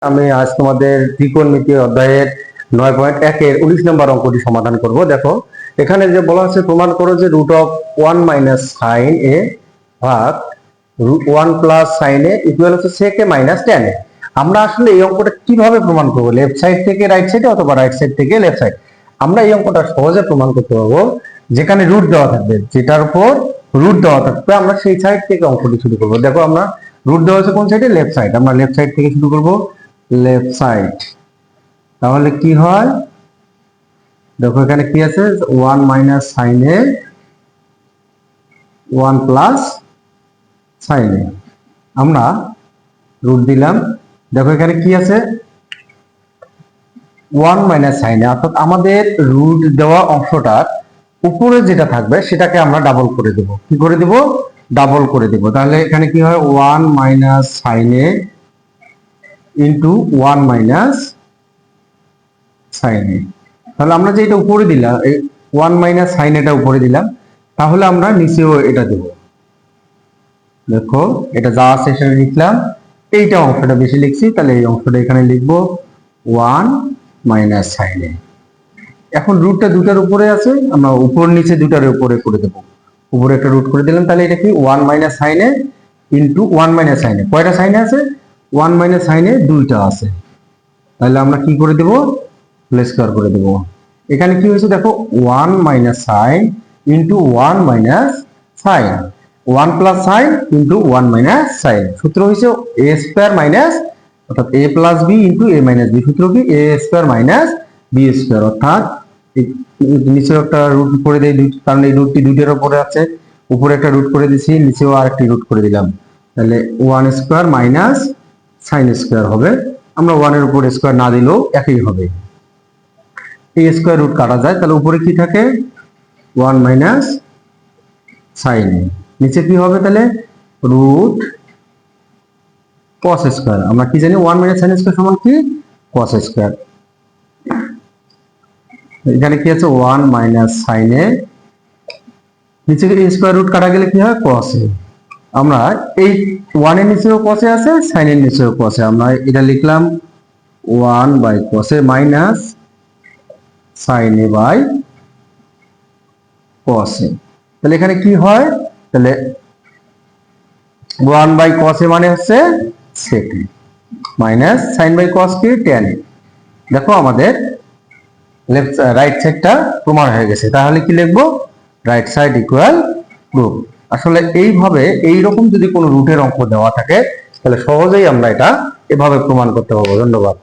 আমি আজ তোমাদের ত্রিকোণমিতি অধ্যায়ের 9.1 এর 19 নম্বর অঙ্কটি সমাধান করব। দেখো এখানে যে বলা আছে প্রমাণ করো যে √1 - sin a ভাগ √1 + sin a ইকুয়াল হচ্ছে sec a - tan a। আমরা আসলে এই অঙ্কটা কিভাবে প্রমাণ করব, লেফট সাইড থেকে রাইট সাইডে অথবা রাইট সাইড থেকে লেফট সাইড। আমরা এই অঙ্কটা সহজে প্রমাণ করতে পারবো যেখানে রুট দেওয়া থাকবে, যেটার উপর রুট দেওয়া থাকবে আমরা সেই সাইড থেকে অঙ্কটি শুরু করব। দেখো আমরা রুট দেওয়া আছে কোন সাইডে, লেফট সাইড, আমরা লেফট সাইড থেকে শুরু করব, লেফট সাইড। তাহলে কি হয় দেখো এখানে কি আছে, 1 - sin a 1 + sin a, আমরা রুট দিলাম। দেখো এখানে কি আছে, 1 - sin a, অর্থাৎ আমাদের রুট দেওয়া অংশটার উপরে যেটা থাকবে সেটাকে আমরা ডাবল করে দেব। কি করে দেব? ডাবল করে দেব। তাহলে এখানে কি হয়, 1 - sin a into 1 - sin a। তাহলে আমরা যে এটা উপরে দিলাম, এই 1 - sin এটা উপরে দিলাম, তাহলে আমরা নিচেও এটা দেব। দেখো এটা যা আছে সেটা লিখলাম, এইটা অংশটা বেশি লিখছি, তাহলে এই অংশটা এখানে লিখবো 1 - sin a। এখন রুটটা দুটার উপরে আছে, আমরা উপর নিচে দুটার উপরে করে দেব। উপরে একটা রুট করে দিলাম, তাহলে এটা কি 1 - sin a into 1 - sin a। কয়টা সাইন আছে? 1 - sin a দুইটা আছে, তাহলে আমরা কি করে দেব, হোল স্কয়ার করে দেব। এখানে কি হয়েছে দেখো, 1 - sin into 1 - sin, 1 + sin into 1 - sin। সূত্র হয়েছে a স্কয়ার মাইনাস, অর্থাৎ a + b into a - b। সূত্র কি, a square minus b square. অর্থাৎ নিচে একটা রুট করে দেই, কারণ এই রুটটি দুইটার উপরে আছে, উপরে একটা রুট করে দিছি, নিচেও আরেকটি রুট করে দিলাম, তাহলে 1 স্কয়ার মাইনাস sin স্কয়ার হবে। আমরা 1 এর উপর স্কয়ার না দিলেও একই হবে, এই স্কয়ার রুট কাটা যায়, তাহলে উপরে কি থাকে, 1 - sin a। নিচে কি হবে তাহলে, রুট cos স্কয়ার। আমরা কি জানি, 1 - sin স্কয়ার সমান কি, cos স্কয়ার। এখানে কি আছে, 1 - sin a, নিচে স্কয়ার রুট কাটা গেলে কি হয়, cos a। আমরা এই 1 এর নিচেও cos a আছে, sin এর নিচেও cos a, আমরা এটা লিখলাম 1/cos a minus sin a by cos a। তাহলে এখানে কি হয়, তাহলে 1/cos a মানে হচ্ছে sec a minus sin/cos a tan a। দেখো আমাদের লেফট রাইট সাইডটা প্রমাণ হয়ে গেছে। তাহলে কি লিখবো, রাইট সাইড ইকুয়াল রুট। আসলে এইভাবে এইরকম যদি কোনো রুটের অঙ্ক দেওয়া থাকে তাহলে সহজেই আমরা এটা এভাবে প্রমাণ করতে পারবো। ধন্যবাদ।